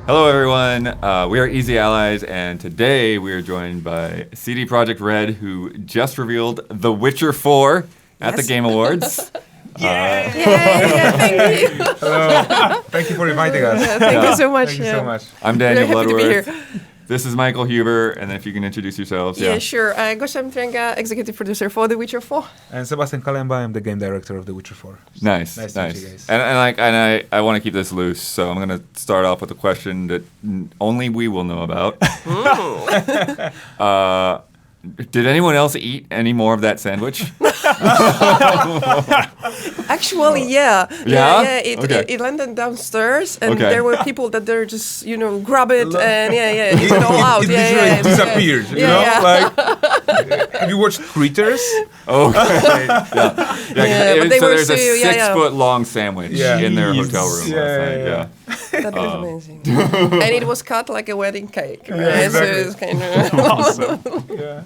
Hello, everyone. We are Easy Allies, and today we are joined by CD Projekt Red, who just revealed The Witcher 4 at the Game Awards. Thank you. Hello. Thank you for inviting us. Thank you so much. Thank you so much. I'm Daniel Very happy to be Bloodworth. here. This is Michael Huber, and if you can introduce yourselves. Yeah, sure. Gosia Mitręga, executive producer for The Witcher 4. And Sebastian Kalemba, I'm the game director of The Witcher 4. Nice. Nice to meet you guys. And I want to keep this loose, so I'm going to start off with a question that only we will know about. Did anyone else eat any more of that sandwich? Actually, yeah. Yeah? It landed downstairs, and Okay. there were people that they're just, grab it, and it went all out. It literally disappeared, you know? Yeah. Like, have you watched Critters? Okay. but they so were there's a still- 6-foot-long sandwich in their hotel room last night. Yeah. That was amazing. And it was cut like a wedding cake, right? Yeah, exactly. So it was kind of Awesome. Yeah.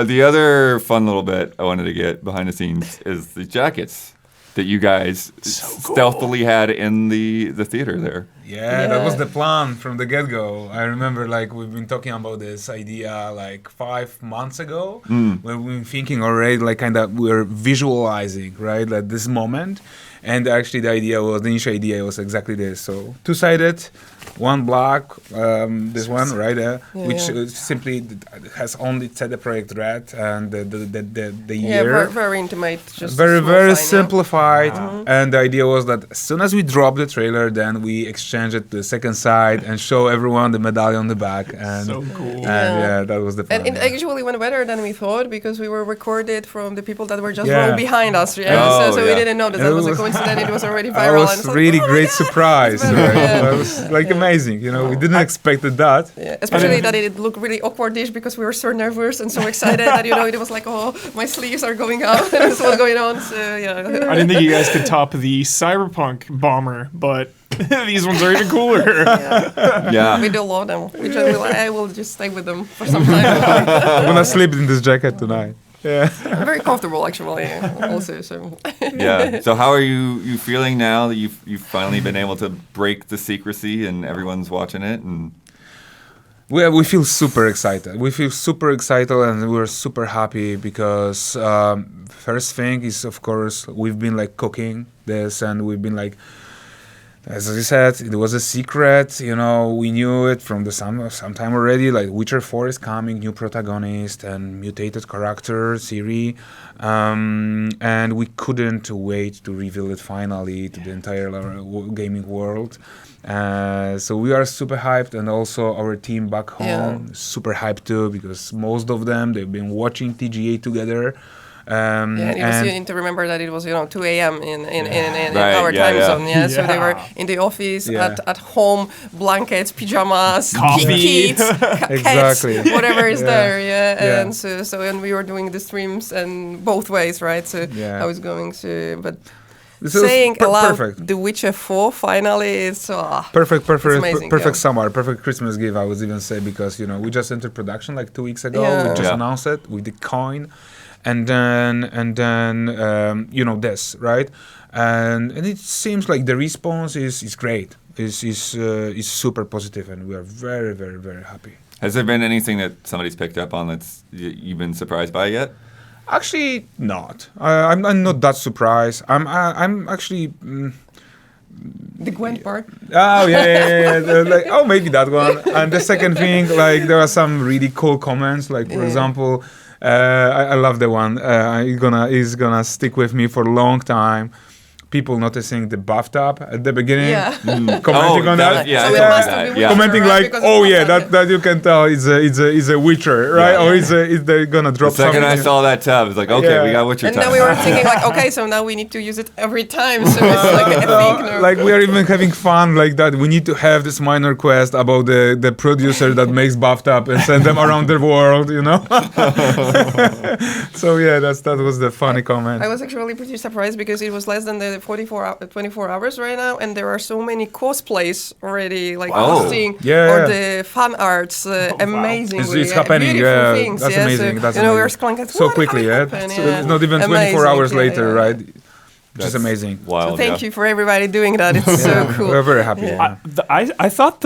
The other fun little bit I wanted to get behind the scenes is the jackets that you guys stealthily had in the theater there. Yeah, that was the plan from the get-go. I remember, we've been talking about this idea, 5 months ago, where we've been thinking already, we're visualizing, right, this moment. And actually, the initial idea was exactly this. So, two-sided, one black, this one right there, which simply has only CD Projekt Red and the year. Yeah, very intimate. Just Very, small very sign, simplified. And the idea was that as soon as we drop the trailer, then we exchange it to the second side and show everyone the medallion on the back. And, So cool. And that was the plan. And it actually went better than we thought because we were recorded from the people that were just Yeah. row behind us. Yeah? Oh, so yeah. we didn't know that And that it was a was- coincidence. It was already It viral. and was it's like, really oh my great God, surprise. it's better. Right? Yeah. It was amazing. We didn't expect that. Yeah, especially that it looked really awkward-ish because we were so nervous and so excited that it was like, oh, my sleeves are going out and this was going on. So yeah. I didn't think you guys could top the Cyberpunk bomber, but these ones are even cooler. Yeah. We do love them. I will just stay with them for some time. I'm gonna sleep in this jacket tonight. Yeah. I'm very comfortable actually. Also, so Yeah. So how are you feeling now that you've finally been able to break the secrecy and everyone's watching it? And We feel super excited. And we're super happy because first thing is, of course, we've been cooking this and we've been as I said, it was a secret. We knew it from some time already. Witcher 4 is coming, new protagonist and mutated character, Ciri, and we couldn't wait to reveal it finally to the entire gaming world. So we are super hyped, and also our team back home is super hyped too because most of them they've been watching TGA together. and you need to remember that it was 2 a.m. in Right, our yeah, time yeah. zone. Yeah, so they were Yeah. in the office Yeah. at home, blankets, pajamas, Coffee. kids, Exactly. cats, whatever is Yeah. there. Yeah, Yeah. and so and we were doing the streams and both ways, right? So Yeah. I was going to, but This was saying aloud, perfect. The Witcher 4 finally is Perfect, amazing, perfect yeah. summer, perfect Christmas gift. I would even say because we just entered production 2 weeks ago. Yeah. We just Yeah. announced it with the coin, and then this right, and it seems like the response is great. Is super positive, and we are very, very, very happy. has there been anything that somebody's picked up on that's you've been surprised by yet? Actually, not. I'm not that surprised. I'm actually. the Gwent part. Oh yeah. Maybe that one. And the second thing, there are some really cool comments. For example, I love the one. Is gonna stick with me for a long time. People noticing the bathtub at the beginning, Yeah. commenting on that. Yeah, So I it saw must that. have been Yeah. Commenting Right, because oh of yeah, that, that you can tell is a Witcher, right? Yeah. Or is they're gonna The drop second I something. saw that tab, it's like, okay, Yeah. we got Witcher And time. then we were thinking okay, so now we need to use it every time. So it's like a thing. No? We are even having fun like that. We need to have this minor quest about the producer that makes bathtub and send them around the world, So yeah, that was the funny comment. I was actually pretty surprised because it was less than the 24 hours right now, and there are so many cosplays already, posting Yeah. or the fan arts, amazingly. It's happening, beautiful yeah. things, That's yeah. amazing. So, That's we were amazing. like, So what? quickly, How yeah. it happen? So Yeah. it's not even 24 Amazing, hours yeah, later, yeah. right? which is amazing. Wild. So thank you for everybody doing that. It's so cool. We're very happy. Yeah. I thought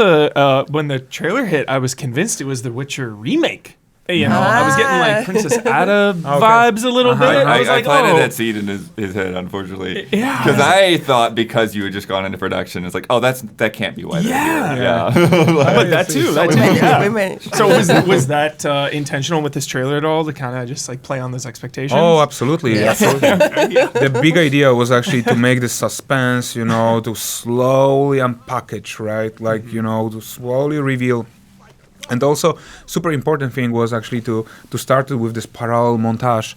when the trailer hit, I was convinced it was the Witcher remake. You know, I was getting like Princess Ada vibes a little bit. I was I like, planted oh. that seed in his head, unfortunately. Yeah. Because I thought because you had just gone into production, it's like, oh, that can't be why they're here. Yeah. Yeah. But that too. That We too. managed, Yeah. we managed. So was that intentional with this trailer at all to kind of just like play on those expectations? Oh, absolutely, Yes. absolutely. The big idea was actually to make the suspense, you know, to slowly unpackage, right? Like, you know, to slowly reveal. And also, super important thing was actually to start with this parallel montage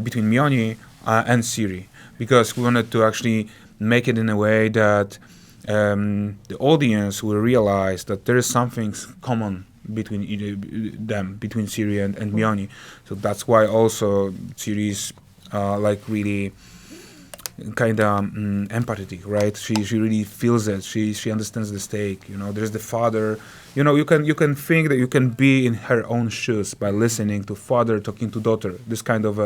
between Mioni and Ciri, because we wanted to actually make it in a way that the audience will realize that there is something common between them, between Ciri and Mioni. So that's why also Ciri is like really kind of empathetic, right? She really feels it. She understands the stake. You know, there's the father. You know, you can think that you can be in her own shoes by listening to father talking to daughter. This kind of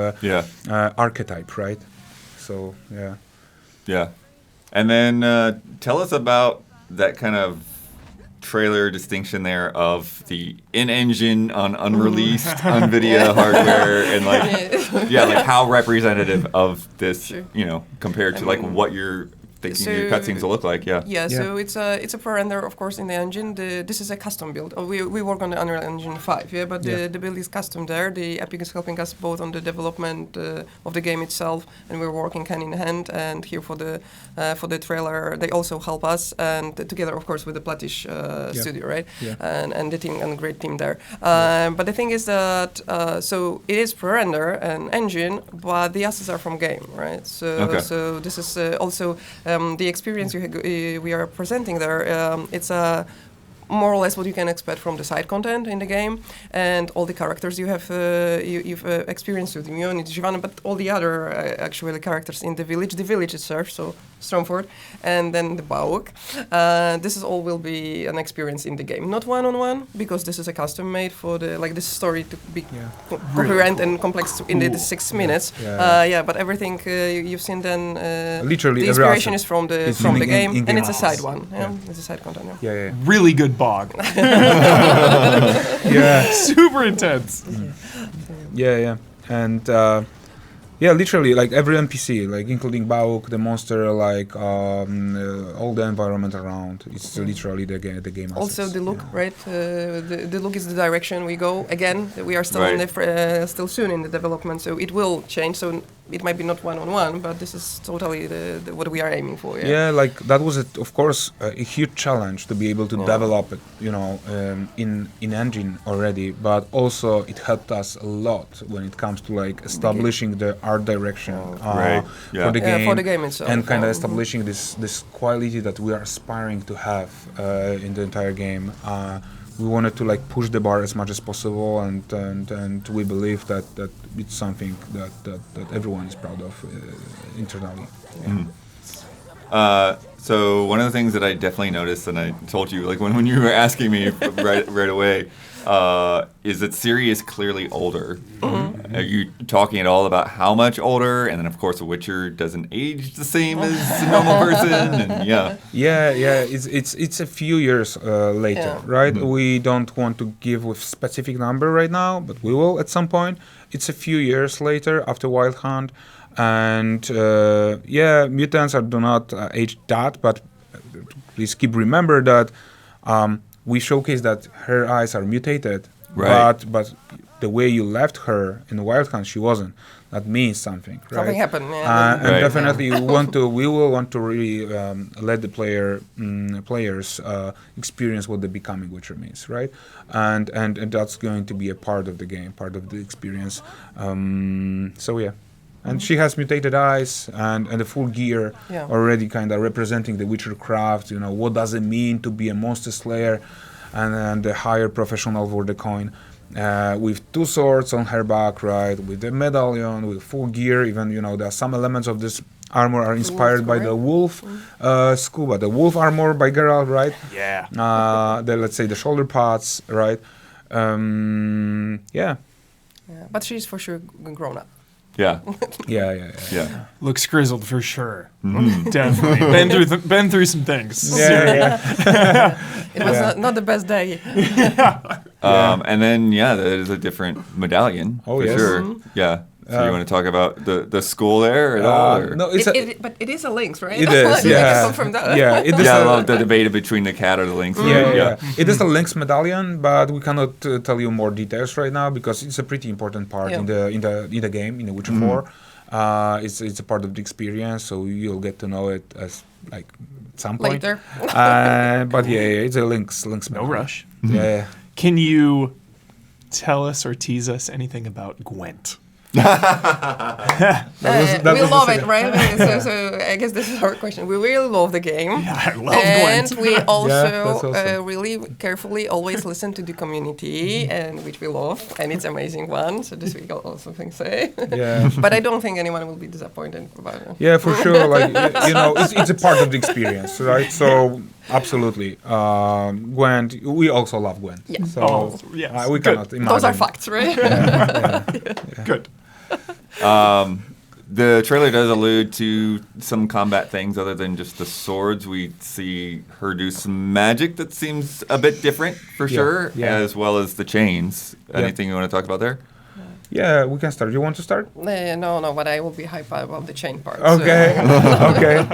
archetype, right? So yeah. Yeah. And then tell us about that kind of trailer distinction there of the in-engine on unreleased NVIDIA hardware and like how representative of this, you know, compared to like what you're thinking your cutscenes will look like. So it's a pre-render, of course, in the engine. This is a custom build. We work on the Unreal Engine 5, but the build is custom there. The Epic is helping us both on the development of the game itself, and we're working hand in hand. And here for the trailer, they also help us, and together, of course, with the Platish studio, right? Yeah. And the team, and a great team there. But the thing is that so it is pre-render and engine, but the assets are from game, right? So this is also. The experience we are presenting there, it's more or less what you can expect from the side content in the game, and all the characters you've experienced with Mioni, Giovanna, but all the other actually characters in the village. The village itself, so Stromford, and then the Bauk. This is all will be an experience in the game, not one-on-one, because this is a custom made for this story to be coherent and complex in the 6 minutes. But everything you've seen then, literally the inspiration is from the game, and it's a side one. It's a side content. Yeah. Really good bog. Super intense. Yeah. And literally, like every NPC, like including Bauk, the monster, like all the environment around, it's literally the game. Also assets. the look, right? The look is the direction we go. Again, we are still still soon in the development, so it will change. So it might be not one-on-one, but this is totally the what we are aiming for. Yeah, like that was of course a huge challenge to be able to develop it, you know, in engine already, but also it helped us a lot when it comes to like establishing the art direction for the game itself, and kind of establishing this quality that we are aspiring to have in the entire game. We wanted to like push the bar as much as possible, and we believe that it's something that everyone is proud of internally. So one of the things that I definitely noticed, and I told you like when you were asking me right away, is that Ciri is clearly older. Are you talking at all about how much older? And then of course, The Witcher doesn't age the same as a normal person. And It's a few years later, right? We don't want to give with specific number right now, but we will at some point. It's a few years later after Wild Hunt, and mutants do not age that, but please keep remember that we showcase that her eyes are mutated, but the way you left her in the Wild Hunt, she wasn't. That means something, right? Something happened, and definitely we will want to really let the players experience what the becoming Witcher means, right? And that's going to be a part of the game, part of the experience. And she has mutated eyes and the full gear already kind of representing the Witcher craft. You know, what does it mean to be a monster slayer and the higher professional for the coin. With 2 swords on her back, right? With the medallion, with full gear. Even, you know, there are some elements of this armor are inspired by the wolf scuba, the wolf armor by Geralt, right? Yeah. Let's say the shoulder pads, right? But she's for sure grown up. Yeah. Yeah. Looks grizzled for sure. Mhm. Definitely been through some things. It was not the best day. And then there's a different medallion Oh, for yes. sure. Yeah. So you want to talk about the school there at all? Or? No, it's But it is a lynx, right? It is, You yeah. can confirm that. Yeah, it is I a- love the debate between the cat or the lynx. Yeah. It is a Lynx medallion, but we cannot tell you more details right now because it's a pretty important part in the game, in the Witcher 4. It's a part of the experience, so you'll get to know it as like some point Later. But it's a Lynx No medallion. rush. Yeah. Can you tell us or tease us anything about Gwent? We was love the it, right? So I guess this is our question. We really love the game. I love And Gwent. we that's also awesome. really carefully always listen to the community, and which we love, and it's amazing one. So this we can also think say. Yeah. But I don't think anyone will be disappointed about it. Yeah, for sure. Like it's a part of the experience, right? So absolutely, Gwent. We also love Gwent. Yeah. So yes. we Good. cannot imagine. Those are facts, right? Good. The trailer does allude to some combat things other than just the swords. We see her do some magic that seems a bit different for sure, as well as the chains. Anything you want to talk about there? Yeah, we can start. You want to start? No, but I will be hyper about the chain part. Okay. Okay.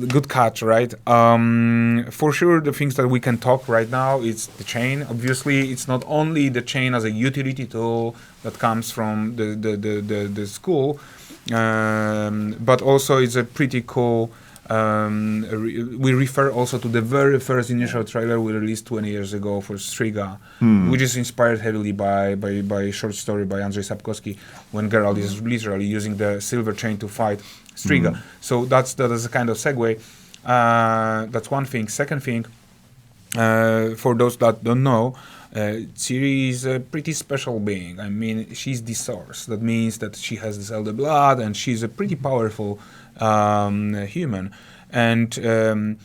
Good catch, right? For sure, the things that we can talk right now is the chain. Obviously, it's not only the chain as a utility tool that comes from the school, but also it's a pretty cool. We refer also to the very first initial trailer we released 20 years ago for Striga, which is inspired heavily by a short story by Andrzej Sapkowski when Geralt is literally using the silver chain to fight Striga. So that is a kind of segue. That's one thing. Second thing, for those that don't know, Ciri is a pretty special being. I mean, she's the source. That means that she has this elder blood, and she's a pretty powerful human. And in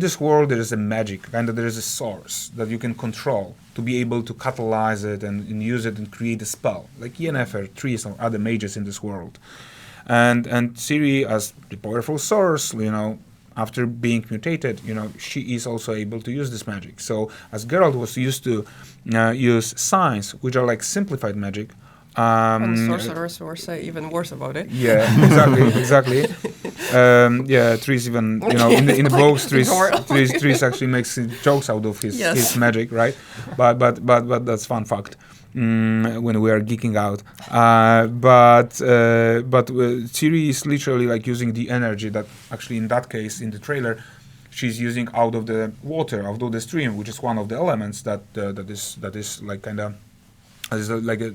this world, there is a magic, and there is a source that you can control to be able to catalyze it and use it and create a spell, like Yennefer, Triss, or other mages in this world. And Ciri, as the powerful source, after being mutated, she is also able to use this magic. So as Geralt was used to use signs, which are like simplified magic. And sorcerers were say even worse about it. Yeah, exactly. Triss even, in the books, Triss actually makes jokes out of his magic, right? But that's fun fact. When we are geeking out, but Ciri is literally like using the energy that actually in that case in the trailer she's using out of the water, out of the stream, which is one of the elements that is like kind of like a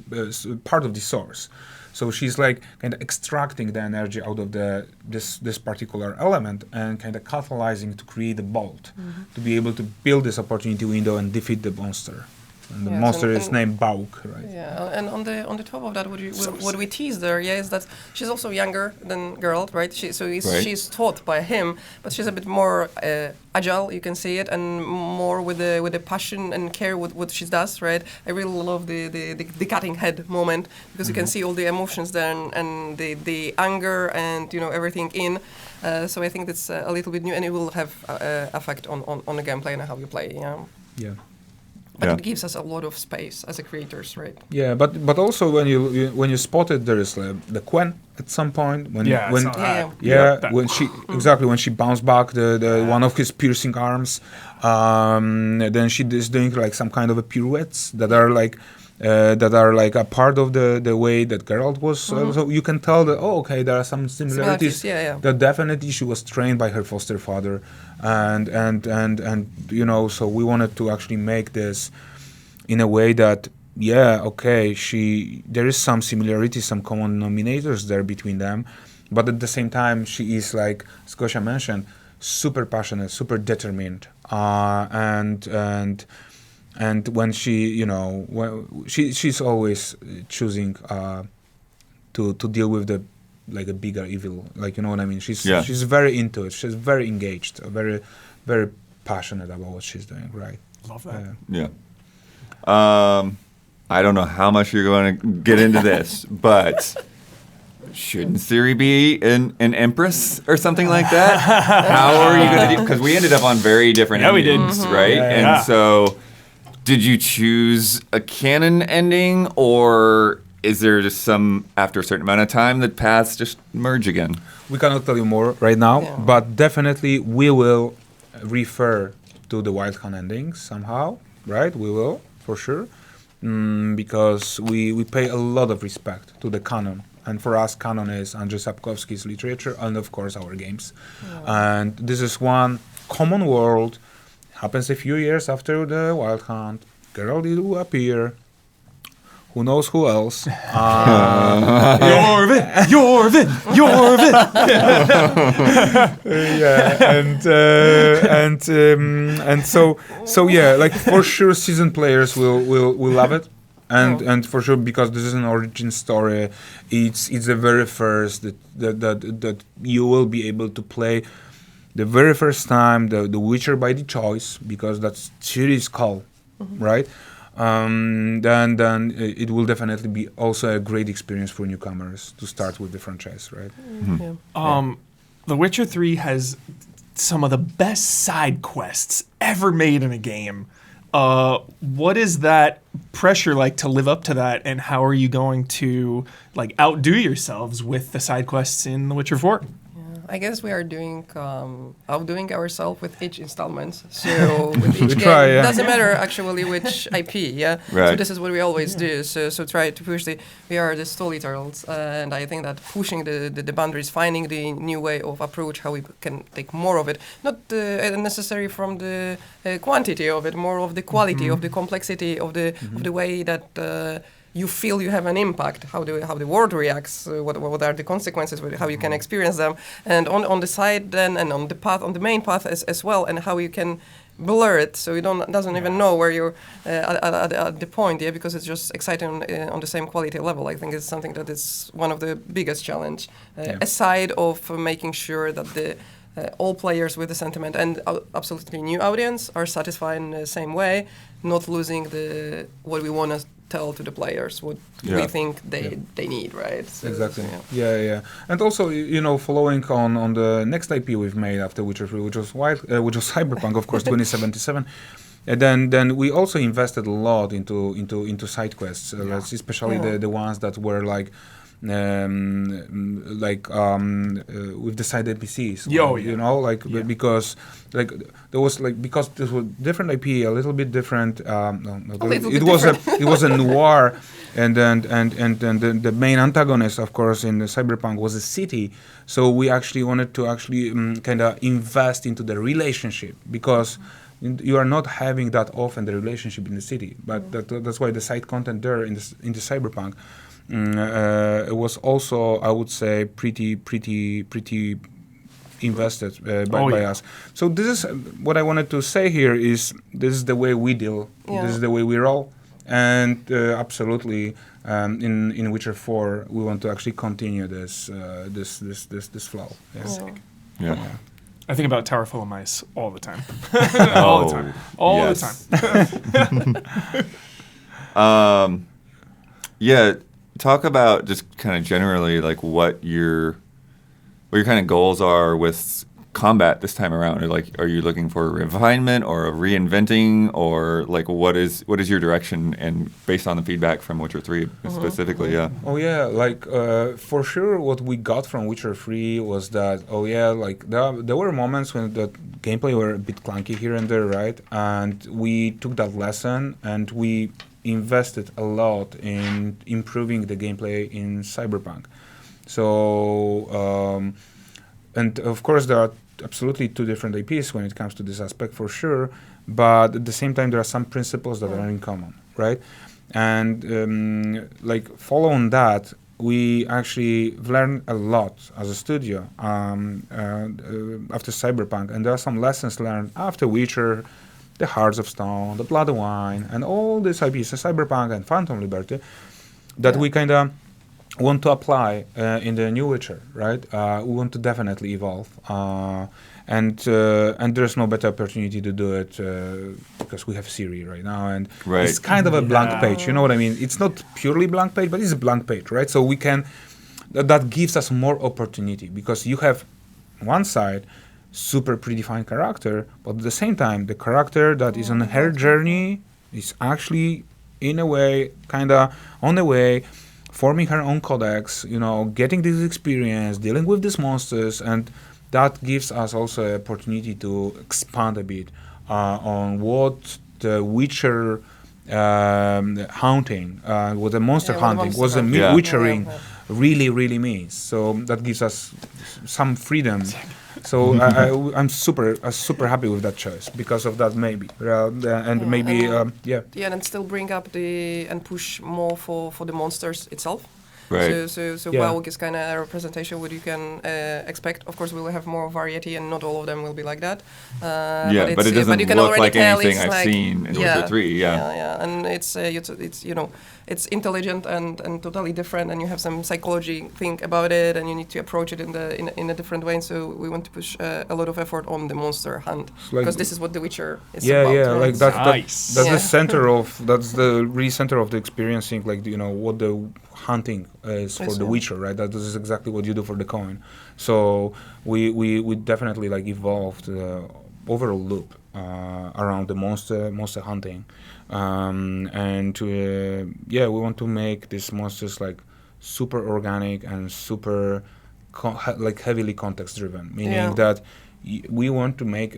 part of the source. So she's like kind of extracting the energy out of this particular element and kind of catalyzing to create a bolt to be able to build this opportunity window and defeat the monster. And the monster is named Bauk, right? Yeah, and on the top of that, what we tease there, is that she's also younger than Geralt, right? She's taught by him, but she's a bit more agile. You can see it, and more with the passion and care with what she does, right? I really love the cutting head moment because you can see all the emotions there and the anger and everything in. So I think that's a little bit new, and it will have effect on the gameplay and how you play. Yeah. But it gives us a lot of space as a creators, right? Yeah, but also when you spot it, there is the Quen at some point when when she bounced back the one of his piercing arms, then she is doing like some kind of a pirouettes that are like a part of the way that Geralt was. So you can tell that there are some similarities. That definitely she was trained by her foster father, and so we wanted to actually make this in a way that there is some similarities, some common denominators there between them, but at the same time she is, like as Gosia mentioned, super passionate, super determined, and when she, she's always choosing to deal with the a bigger evil, like, you know what I mean. She's very into it. She's very engaged, very very passionate about what she's doing. Right. Love that. Yeah. I don't know how much you're going to get into this, but shouldn't Ciri be an empress or something like that? How are you going to do? Because we ended up on very different endings, right? And so, did you choose a canon ending, or is there just some, after a certain amount of time, that paths just merge again? We cannot tell you more right now, but definitely we will refer to the Wild Hunt endings somehow, right? We will, for sure, because we pay a lot of respect to the canon. And for us, canon is Andrzej Sapkowski's literature and, of course, our games. And this is one common world, happens a few years after the Wild Hunt. Geralt will appear. Who knows who else? Yorvin. And so yeah, like for sure, seasoned players will love it, and for sure because this is an origin story, it's the very first that you will be able to play the very first time the Witcher by the choice, because that's Ciri's call, right? Then it will definitely be also a great experience for newcomers to start with the franchise, right? The Witcher 3 has some of the best side quests ever made in a game. What is that pressure like to live up to that, and how are you going to like outdo yourselves with the side quests in The Witcher 4? I guess we are outdoing ourselves with each installment. So with each game, try, yeah. doesn't matter actually which IP, yeah. Right. So this is what we always do. So try to push we are the storytellers, and I think that pushing the boundaries, finding the new way of approach, how we can take more of it, not necessary from the quantity of it, more of the quality of the complexity of the way that. You feel you have an impact, how the world reacts, what are the consequences, how you can experience them, and on the side then, and on the main path as well, and how you can blur it so you doesn't even know where you're at the point, because it's just exciting on the same quality level. I think it's something that is one of the biggest challenge, aside of making sure that the all players with the sentiment and absolutely new audience are satisfied in the same way, not losing what we want to tell to the players, what we think they need, right? So, exactly. Yeah. And also, following on the next IP we've made after Witcher 3, which was Cyberpunk, of course, 2077. And then we also invested a lot into side quests, especially the ones that were like with the side NPCs, because there was because this was different IP, a little bit different. It was a noir, and then the main antagonist, of course, in the Cyberpunk was a city. So we actually wanted to kind of invest into the relationship, because you are not having that often the relationship in the city, but that's why the side content there in the Cyberpunk. It was also, I would say, pretty invested by us. So this is what I wanted to say here is this is the way we deal. This is the way we roll, and absolutely in Witcher 4 we want to actually continue this flow. Yes. Yeah. I think about Tower Full of Mice all the time. All the time. Talk about just kind of generally like what your kind of goals are with combat this time around. Or like, are you looking for a refinement or a reinventing, or like what is your direction? And based on the feedback from Witcher 3 specifically, for sure, what we got from Witcher 3 was that there were moments when the gameplay were a bit clunky here and there, right? And we took that lesson and we invested a lot in improving the gameplay in Cyberpunk. So, and of course there are absolutely two different IPs when it comes to this aspect, for sure, but at the same time there are some principles that are in common, right? And following that, we actually learned a lot as a studio after Cyberpunk, and there are some lessons learned after Witcher, the Hearts of Stone, the Blood and Wine, and all these IPs, Cyberpunk and Phantom Liberty, that we kind of want to apply in the new Witcher, right? We want to definitely evolve, and there's no better opportunity to do it because we have Ciri right now, and Right. it's kind of a blank page. You know what I mean? It's not purely blank page, but it's a blank page, right? So we can that gives us more opportunity because you have one side super predefined character, but at the same time the character that is on her journey is actually in a way kind of on the way forming her own codex, you know, getting this experience, dealing with these monsters, and that gives us also an opportunity to expand a bit on what the Witcher hunting, what the monster hunting, what the hunting. Witchering really means. So that gives us some freedom. So I'm super happy with that choice because of that maybe, Yeah, and still bring up and push more for the monsters itself. Right. So Yeah. WoW is kind of a representation what you can expect. Of course, we will have more variety, and not all of them will be like that. But it doesn't you can look already like tell anything it's I've like, seen in Witcher 3. Yeah. and it's you know, it's intelligent and totally different, and you have some psychology thing about it, and you need to approach it in a different way. And so we want to push a lot of effort on the monster hunt because this is what The Witcher is about. Right? Like Nice. that's Yeah. the center of that's the really center of the experiencing, like you know what the hunting is for the Witcher, right? That is exactly what you do for the coin. So we definitely like evolved the overall loop around the monster hunting, and we want to make these monsters like super organic and super like heavily context driven, meaning that we want to make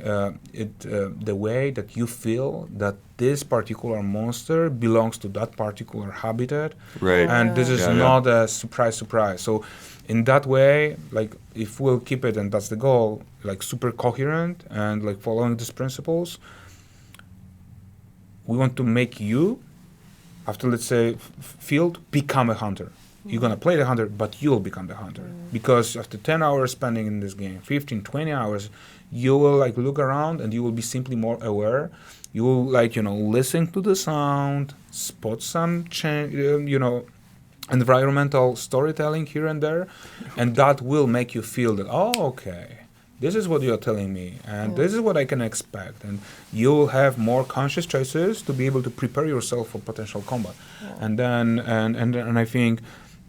it the way that you feel that this particular monster belongs to that particular habitat, Right. and this is not a surprise. So in that way, like if we'll keep it, and that's the goal, like super coherent and like following these principles, we want to make you, after let's say field, become a hunter. You're going to play the hunter, but you'll become the hunter. Because after 10 hours spending in this game, 15, 20 hours, you will like look around and you will be simply more aware. You will like, you know, listen to the sound, spot some, environmental storytelling here and there. And that will make you feel that, oh, okay, this is what you're telling me. And this is what I can expect. And you'll have more conscious choices to be able to prepare yourself for potential combat. And then, and I think,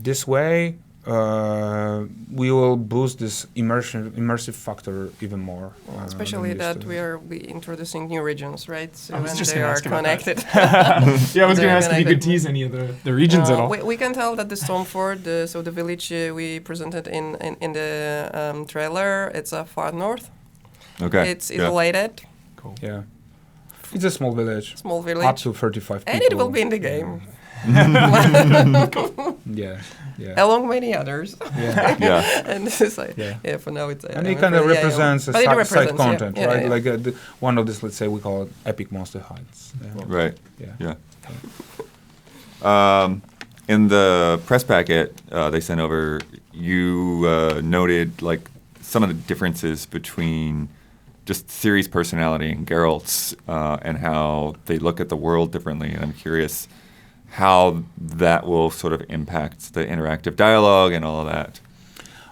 this way, we will boost this immersive factor even more. Especially that we introducing new regions, right? So I was and just they gonna are ask about connected. Yeah, I was going to They're ask if you could connected. tease any of the regions at all. We can tell that the Stormford, so the village we presented in the trailer, it's far north. Okay. It's isolated, Cool. Yeah. It's a small village. small Up village, to 35 people. and it will be in the game, Yeah. along many others. Yeah. Yeah. And this is like, Yeah. for now it's. And it kind of represents But it side represents, content, yeah, right? yeah. Like one of this, let's say we call it epic monster hunts. Yeah. Right. Yeah. Yeah. In the press packet they sent over, you noted like some of the differences between just Ciri's personality and Geralt's, and how they look at the world differently. And I'm curious how that will sort of impact the interactive dialogue and all of that.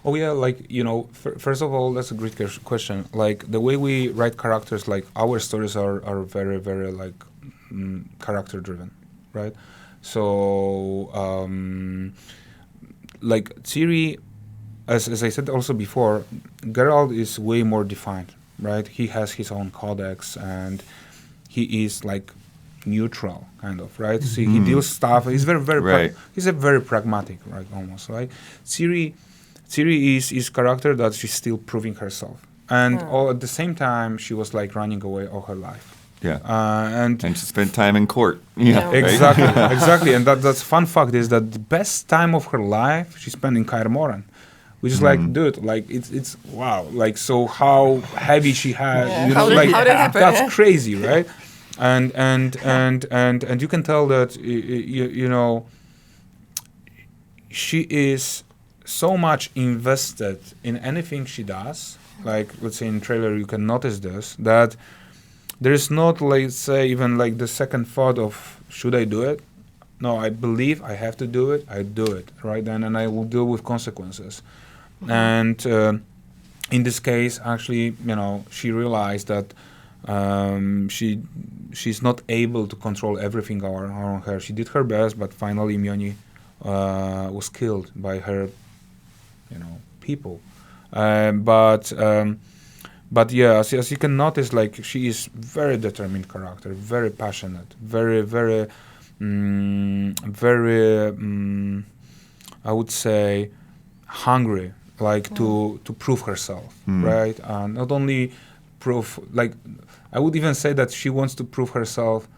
Oh yeah, like you know, first of all, that's a great question. Like the way we write characters, like our stories are very very like character driven, right? So like Ciri, as I said also before, Geralt is way more defined, right? He has his own codex and he is like neutral kind of, right? So he deals stuff. He's very Right. he's a very pragmatic, right? Almost right. Ciri is character that she's still proving herself, and all at the same time she was like running away all her life. Yeah. And And she spent time in court. Yeah. Yeah. Right? exactly. And that's fun fact is that the best time of her life she spent in Kaer Morhen, which is like, dude, like it's wow, like so how heavy she had, Yeah. you How know, did- like how did it happen? that's crazy, right? And you can tell that you know she is so much invested in anything she does. Like let's say in trailer you can notice this, that there is not, let's say, even like the second thought of should I do it, no, I believe I have to do it, I do it, right? And I will deal with consequences. And in this case, actually, she realized that she's not able to control everything around her. She did her best, but finally Mioni was killed by her, people. But yeah, as you can notice, like, she is very determined character, very passionate, very, very, I would say, hungry, like to prove herself, right? And not only prove, like, I would even say that she wants to prove herself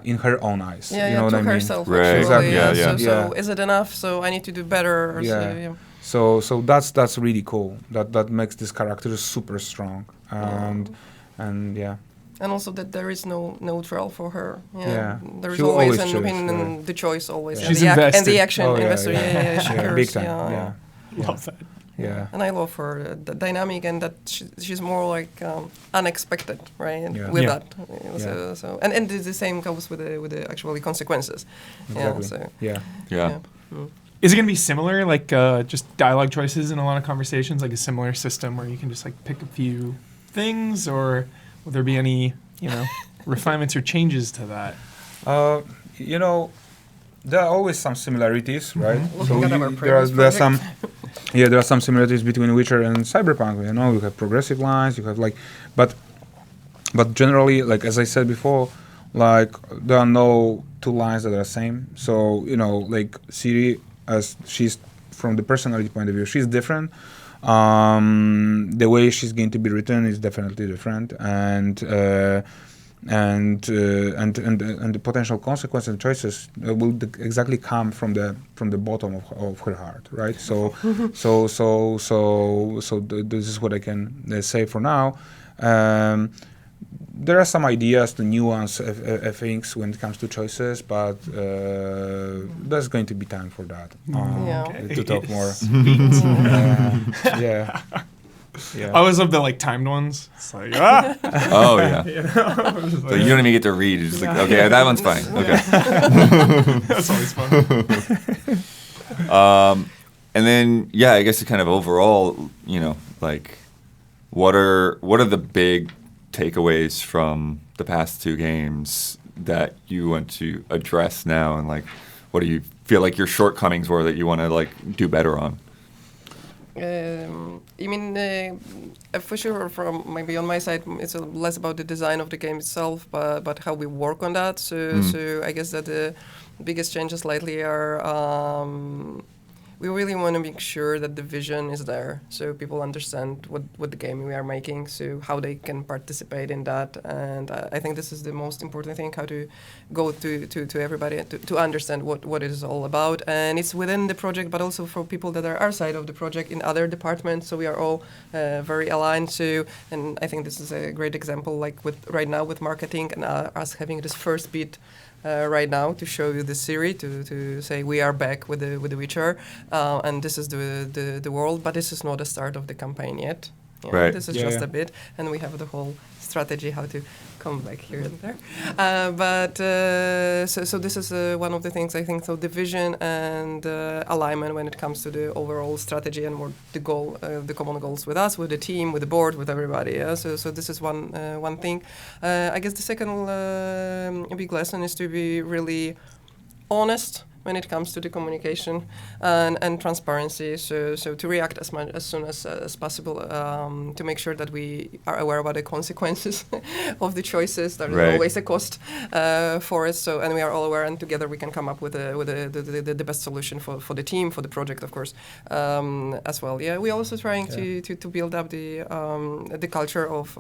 in her own eyes. Yeah, you know to what I mean? herself. Right. Actually. Exactly. Yeah. So is it enough? So I need to do better. Or Yeah. So, So that's really cool. That makes this character super strong, and yeah. and also that there is no neutral for her. Yeah. There is She will always always an choose, opinion right. and the choice always. Yeah. And She's the and invested. the action Oh, yeah, investor. yeah. Yeah, she Yeah, cares. big time. Yeah. Love that. Yeah. And I love her the dynamic and that she's more like unexpected, right? Yeah. With Yeah. that, so and the same goes with the actually consequences. Exactly. Yeah. So Yeah. Is it going to be similar, like just dialogue choices in a lot of conversations, like a similar system where you can just like pick a few things, or will there be any, refinements or changes to that? There are always some similarities, right? Looking at our there are previous some, there are some similarities between Witcher and Cyberpunk. You have progressive lines, you have but generally, like as I said before, like there are no two lines that are the same. So like Ciri, as she's from the personality point of view, she's different. The way she's going to be written is definitely different, and the potential consequences and choices will exactly come from the bottom of her heart, right? So this is what I can say for now. There are some ideas to nuance things when it comes to choices, but there's going to be time for that to talk more. Yeah. I always love the like timed ones. It's like Oh yeah. So you don't even get to read. You're just like, okay, that one's fine. Okay. that's always fun. And then I guess kind of overall, like, what are the big takeaways from the past two games that you want to address now, and like, what do you feel like your shortcomings were that you want to like do better on? You mean for sure from maybe on my side it's less about the design of the game itself, but how we work on that. So I guess that the biggest changes lately are we really want to make sure that the vision is there, so people understand what the game we are making, so how they can participate in that. And I think this is the most important thing, how to go to everybody to understand what it is all about. And it's within the project, but also for people that are outside of the project in other departments. So we are all very aligned. So, and I think this is a great example, like with right now with marketing and us having this first beat right now to show you the series, to say we are back with the Witcher, and this is the world, but this is not the start of the campaign yet. Right. This is just a bit, and we have the whole strategy how to come back here and there. So this is one of the things I think. So the vision and alignment when it comes to the overall strategy and more the goal, the common goals with us, with the team, with the board, with everybody. Yeah? So this is one thing. I guess the second big lesson is to be really honest when it comes to the communication and transparency, so to react as soon as possible, to make sure that we are aware about the consequences of the choices. There is always a cost for it. So, and we are all aware, and together we can come up with the best solution for the team, for the project, of course, as well. Yeah, we're also trying to build up the culture of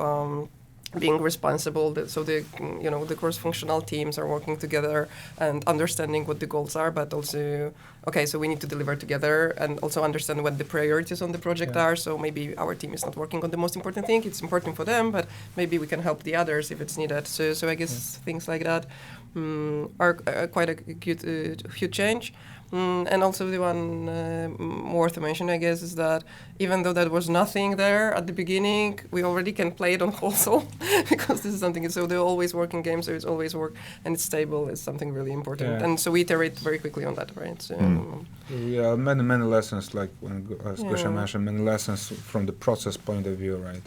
being responsible, so the cross-functional teams are working together and understanding what the goals are, but also, so we need to deliver together and also understand what the priorities on the project are. So maybe our team is not working on the most important thing. It's important for them, but maybe we can help the others if it's needed. So I guess things like that are quite a huge change. And also the one worth to mention, I guess, is that even though there was nothing there at the beginning, we already can play it on console because this is something. So they always work in games, so it's always work and it's stable. It's something really important, Yeah. and so we iterate very quickly on that, right? So, Yeah, many lessons, like as Gosia mentioned, many lessons from the process point of view, right?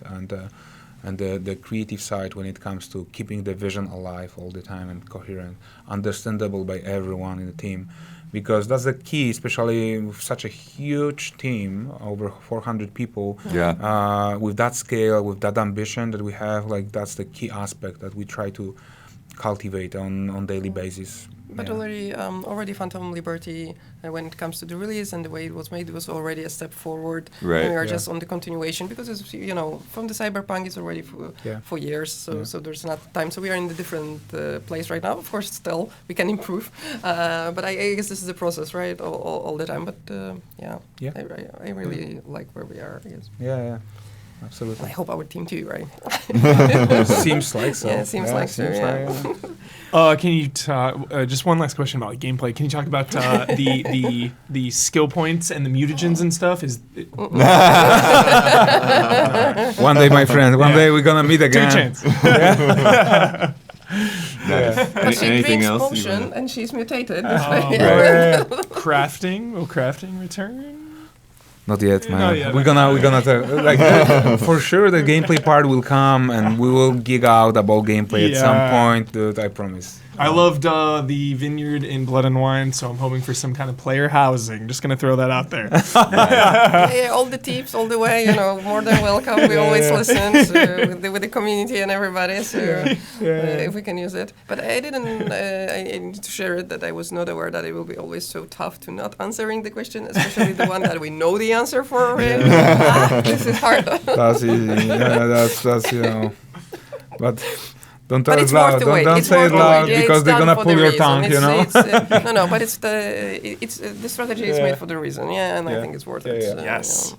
And the creative side when it comes to keeping the vision alive all the time and coherent, understandable by everyone in the team. Because that's the key, especially with such a huge team, over 400 people. Yeah. With that scale, with that ambition that we have, like that's the key aspect that we try to cultivate on daily basis. But already Phantom Liberty, when it comes to the release and the way it was made, was already a step forward. Right. And we are Yeah. just on the continuation because it's, from the Cyberpunk it's already for years, so there's not time. So we are in the different place right now. Of course, still we can improve, but I guess this is the process, right? All the time. But I really like where we are. Yes. Yeah. Absolutely. I hope our team too, right? Seems like so. Yeah, it seems like so. seems Yeah. Can you just one last question about gameplay? Can you talk about the skill points and the mutagens and stuff? One day, my friend. One day we're gonna meet again. Two chance. But she Anything drinks else? potion and she's mutated. Crafting? Will crafting return? Not yet, man. Not yet. We're gonna for sure the gameplay part will come and we will gig out about gameplay at some point, dude, I promise. I loved the vineyard in Blood and Wine, so I'm hoping for some kind of player housing. Just gonna throw that out there. All the tips, all the way, more than welcome. We always listen with the community and everybody, so if we can use it. But I didn't, I need to share it that I was not aware that it will be always so tough to not answering the question, especially the one that we know the answer for. This is hard. That's easy. Yeah, that's But don't tell But it it's worth loud. the wait. Don't It's say worth it the loud wait. Yeah, because it's they're done gonna for pull the your reason. tongue, you know. No, but it's the strategy is made for the reason. Yeah, and I think it's worth it. Yeah. So, Yes.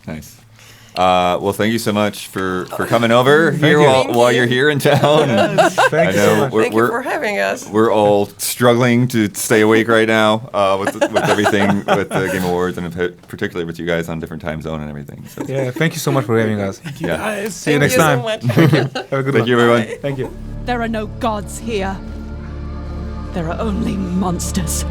Nice. Well, thank you so much for coming over here you. while you're here in town. Thank you so much. We're- Thank you for having us. We're all struggling to stay awake right now with everything with the Game Awards and particularly with you guys on different time zone and everything. So, Yeah, thank you so much for having us. yeah. See you Thank next you time. so much. Have a good Thank one. you, everyone. Thank you. There are no gods here. There are only monsters.